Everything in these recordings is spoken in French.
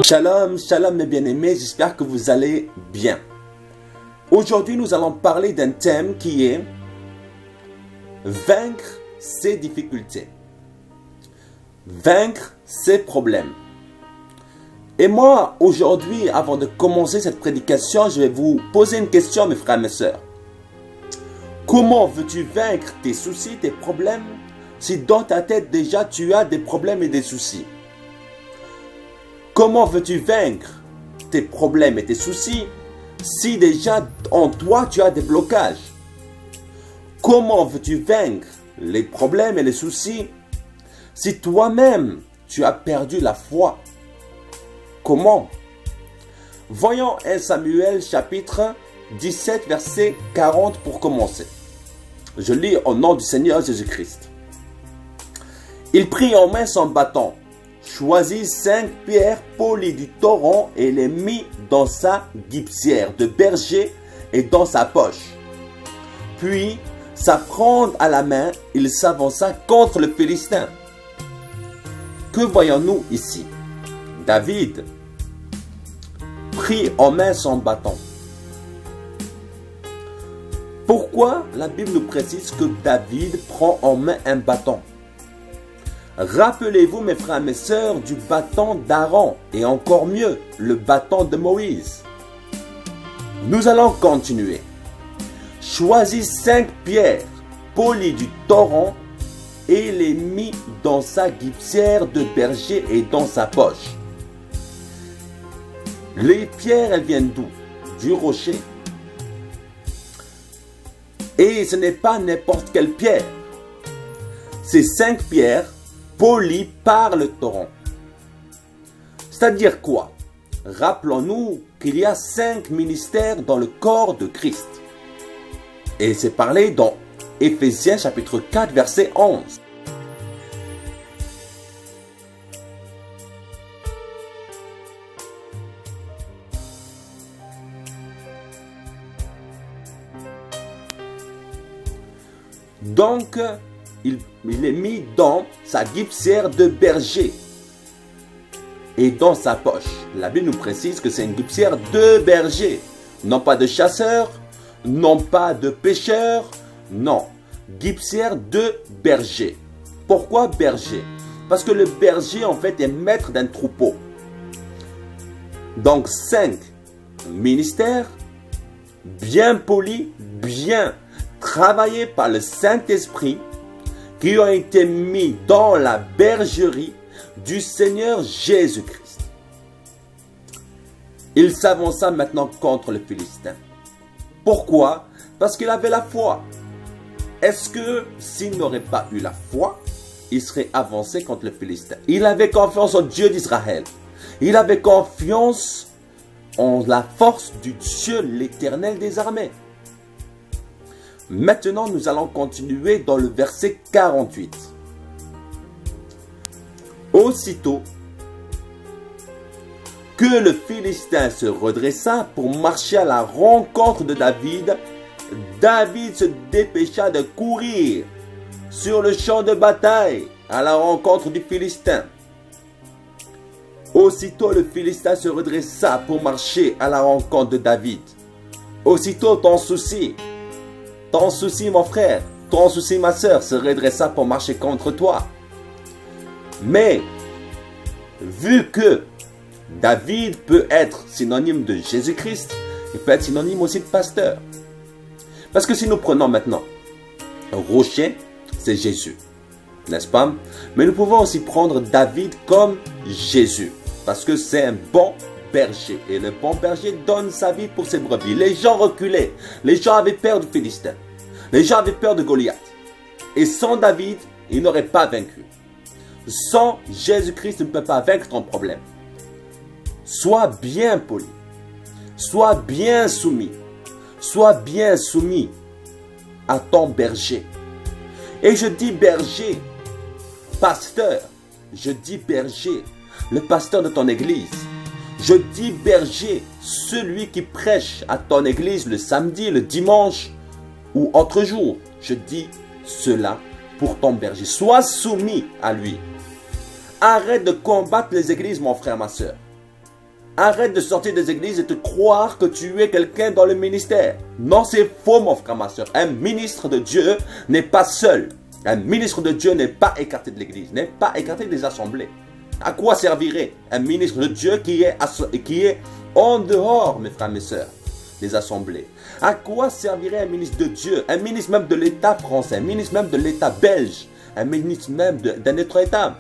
Shalom, shalom mes bien-aimés, j'espère que vous allez bien. Aujourd'hui, nous allons parler d'un thème qui est vaincre ses difficultés, vaincre ses problèmes. Et moi, aujourd'hui, avant de commencer cette prédication, je vais vous poser une question, mes frères et mes sœurs. Comment veux-tu vaincre tes soucis, tes problèmes, si dans ta tête déjà tu as des problèmes et des soucis? Comment veux-tu vaincre tes problèmes et tes soucis si déjà en toi tu as des blocages? Comment veux-tu vaincre les problèmes et les soucis si toi-même tu as perdu la foi? Comment? Voyons 1 Samuel chapitre 17 verset 40 pour commencer. Je lis au nom du Seigneur Jésus-Christ. Il prit en main son bâton, choisit 5 pierres polies du torrent et les mit dans sa guipesière de berger et dans sa poche. Puis, sa fronde à la main, il s'avança contre le Philistin. Que voyons-nous ici? David prit en main son bâton. Pourquoi la Bible nous précise que David prend en main un bâton? Rappelez-vous, mes frères et mes sœurs, du bâton d'Aaron et encore mieux, le bâton de Moïse. Nous allons continuer. Choisis 5 pierres polies du torrent et les mit dans sa guipesière de berger et dans sa poche. Les pierres, elles viennent d'où? Du rocher. Et ce n'est pas n'importe quelle pierre. Ces 5 pierres polies par le torrent. C'est-à-dire quoi? Rappelons-nous qu'il y a 5 ministères dans le corps de Christ. Et c'est parlé dans Éphésiens chapitre 4 verset 11. Donc, il est mis dans sa guipesière de berger et dans sa poche. La Bible nous précise que c'est une guipesière de berger, non pas de chasseur, non pas de pêcheur, non, guipesière de berger. Pourquoi berger? Parce que le berger en fait est maître d'un troupeau. Donc 5 ministères bien polis, bien travaillés par le Saint-Esprit, qui ont été mis dans la bergerie du Seigneur Jésus-Christ. Il s'avança maintenant contre le Philistin. Pourquoi? Parce qu'il avait la foi. Est-ce que s'il n'aurait pas eu la foi, il serait avancé contre le Philistin? Il avait confiance au Dieu d'Israël. Il avait confiance en la force du Dieu, l'Éternel des armées. Maintenant, nous allons continuer dans le verset 48. Aussitôt que le Philistin se redressa pour marcher à la rencontre de David, David se dépêcha de courir sur le champ de bataille à la rencontre du Philistin. Aussitôt le Philistin se redressa pour marcher à la rencontre de David. Aussitôt ton souci, mon frère, ton souci, ma soeur, se redressa pour marcher contre toi. Mais, vu que David peut être synonyme de Jésus-Christ, il peut être synonyme aussi de pasteur. Parce que si nous prenons maintenant un rocher, c'est Jésus, n'est-ce pas? Mais nous pouvons aussi prendre David comme Jésus, parce que c'est un bon berger. Et le bon berger donne sa vie pour ses brebis. Les gens reculaient. Les gens avaient peur du Philistin. Les gens avaient peur de Goliath. Et sans David, ils n'auraient pas vaincu. Sans Jésus-Christ, tu ne peux pas vaincre ton problème. Sois bien poli. Sois bien soumis. Sois bien soumis à ton berger. Et je dis berger, pasteur. Je dis berger, le pasteur de ton église. Je dis berger, celui qui prêche à ton église le samedi, le dimanche ou autre jour. Je dis cela pour ton berger. Sois soumis à lui. Arrête de combattre les églises, mon frère, ma soeur. Arrête de sortir des églises et de croire que tu es quelqu'un dans le ministère. Non, c'est faux, mon frère, ma soeur. Un ministre de Dieu n'est pas seul. Un ministre de Dieu n'est pas écarté de l'église, n'est pas écarté des assemblées. À quoi servirait un ministre de Dieu qui est en dehors, mes frères, mes sœurs, des assemblées? À quoi servirait un ministre de Dieu, un ministre même de l'État français, un ministre même de l'État belge, un ministre même d'un autre État?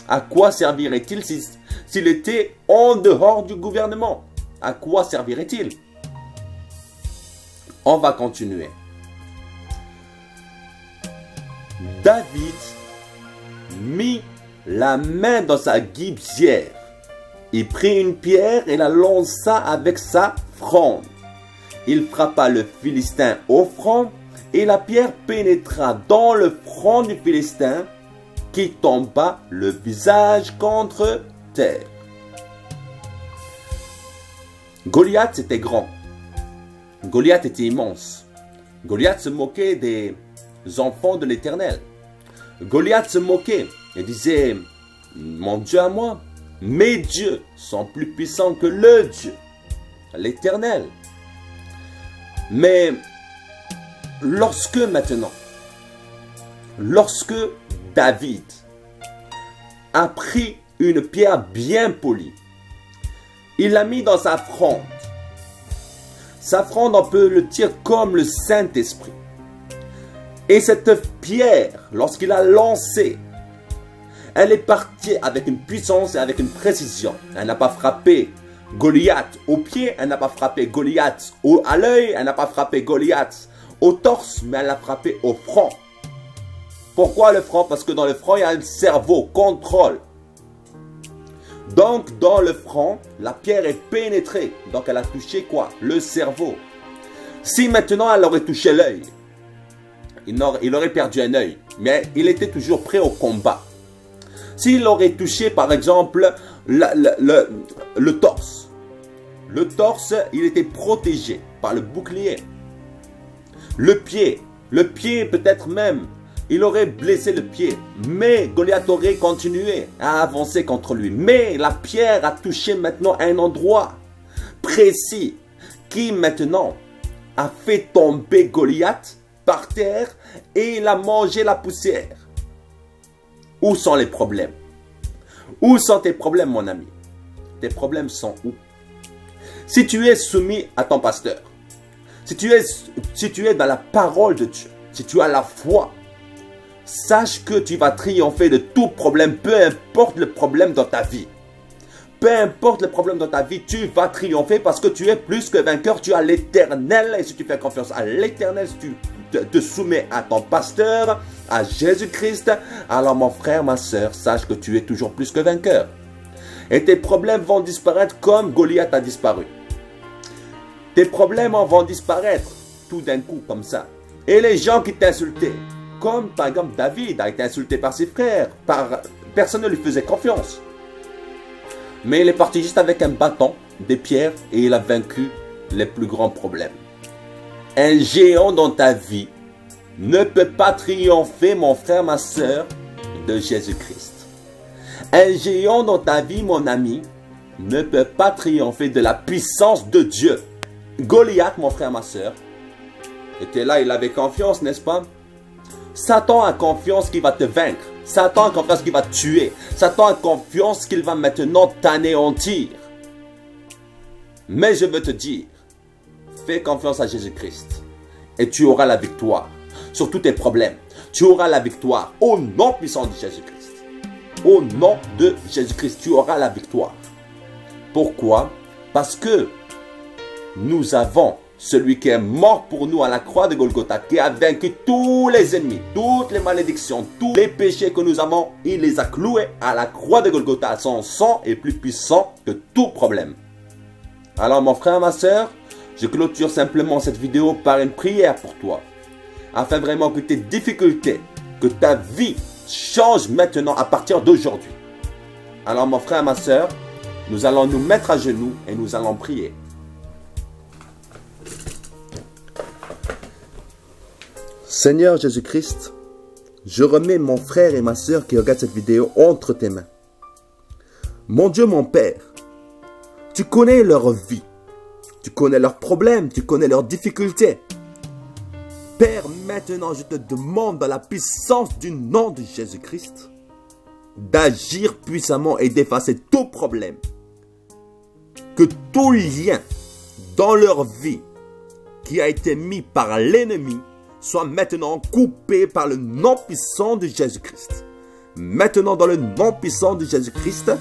À quoi servirait-il s'il était en dehors du gouvernement? À quoi servirait-il? On va continuer. David mit la main dans sa guibière. Il prit une pierre et la lança avec sa fronde. Il frappa le Philistin au front et la pierre pénétra dans le front du Philistin qui tomba le visage contre terre. Goliath était grand. Goliath était immense. Goliath se moquait des enfants de l'Éternel. Goliath se moquait et disait, mon Dieu à moi, mes dieux sont plus puissants que le Dieu, l'Éternel. Mais lorsque David a pris une pierre bien polie, il l'a mis dans sa fronde. Sa fronde, on peut le dire comme le Saint-Esprit. Et cette pierre, lorsqu'il a lancé, elle est partie avec une puissance et avec une précision. Elle n'a pas frappé Goliath au pied, elle n'a pas frappé Goliath à l'œil, elle n'a pas frappé Goliath au torse, mais elle l'a frappé au front. Pourquoi le front? Parce que dans le front, il y a un cerveau, contrôle. Donc, dans le front, la pierre est pénétrée. Donc, elle a touché quoi? Le cerveau. Si maintenant, elle aurait touché l'œil, il aurait perdu un œil. Mais il était toujours prêt au combat. S'il aurait touché, par exemple, le torse. Le torse, il était protégé par le bouclier. Le pied peut-être même, il aurait blessé le pied. Mais Goliath aurait continué à avancer contre lui. Mais la pierre a touché maintenant un endroit précis qui maintenant a fait tomber Goliath par terre et il a mangé la poussière. Où sont les problèmes? Où sont tes problèmes, mon ami? Tes problèmes sont où? Si tu es soumis à ton pasteur, si tu es dans la parole de Dieu, si tu as la foi, sache que tu vas triompher de tout problème, peu importe le problème dans ta vie. Peu importe le problème dans ta vie, tu vas triompher parce que tu es plus que vainqueur, tu as l'Éternel. Et si tu fais confiance à l'Éternel, si tu te soumets à ton pasteur, à Jésus-Christ, alors mon frère, ma soeur, sache que tu es toujours plus que vainqueur. Et tes problèmes vont disparaître comme Goliath a disparu. Tes problèmes vont disparaître tout d'un coup comme ça. Et les gens qui t'insultaient, comme par exemple David a été insulté par ses frères, personne ne lui faisait confiance. Mais il est parti juste avec un bâton, des pierres, et il a vaincu les plus grands problèmes. Un géant dans ta vie ne peut pas triompher, mon frère, ma soeur, de Jésus-Christ. Un géant dans ta vie, mon ami, ne peut pas triompher de la puissance de Dieu. Goliath, mon frère, ma soeur, était là, il avait confiance, n'est-ce pas? Satan a confiance qu'il va te vaincre. Satan a confiance qu'il va te tuer. Satan a confiance qu'il va maintenant t'anéantir. Mais je veux te dire, fais confiance à Jésus-Christ et tu auras la victoire sur tous tes problèmes. Tu auras la victoire au nom puissant de Jésus-Christ. Au nom de Jésus-Christ, tu auras la victoire. Pourquoi? Parce que nous avons celui qui est mort pour nous à la croix de Golgotha, qui a vaincu tous les ennemis, toutes les malédictions, tous les péchés que nous avons, il les a cloués à la croix de Golgotha. Son sang est plus puissant que tout problème. Alors mon frère, ma soeur, je clôture simplement cette vidéo par une prière pour toi, afin vraiment que tes difficultés, que ta vie change maintenant à partir d'aujourd'hui. Alors mon frère, ma soeur, nous allons nous mettre à genoux et nous allons prier. Seigneur Jésus-Christ, je remets mon frère et ma soeur qui regardent cette vidéo entre tes mains. Mon Dieu, mon Père, Tu connais leur vie. Tu connais leurs problèmes. Tu connais leurs difficultés. Père, maintenant, je te demande dans la puissance du nom de Jésus-Christ d'agir puissamment et d'effacer tout problème. Que tout lien dans leur vie qui a été mis par l'ennemi soit maintenant coupé par le nom puissant de Jésus-Christ. Maintenant, dans le nom puissant de Jésus-Christ,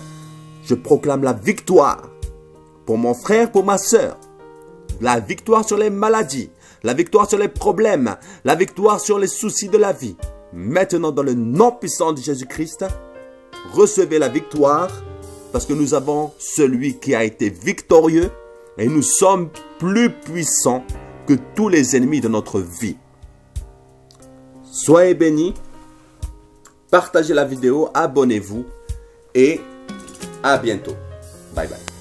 je proclame la victoire pour mon frère, pour ma soeur. La victoire sur les maladies, la victoire sur les problèmes, la victoire sur les soucis de la vie. Maintenant, dans le nom puissant de Jésus-Christ, recevez la victoire parce que nous avons celui qui a été victorieux et nous sommes plus puissants que tous les ennemis de notre vie. Soyez bénis, partagez la vidéo, abonnez-vous et à bientôt. Bye bye.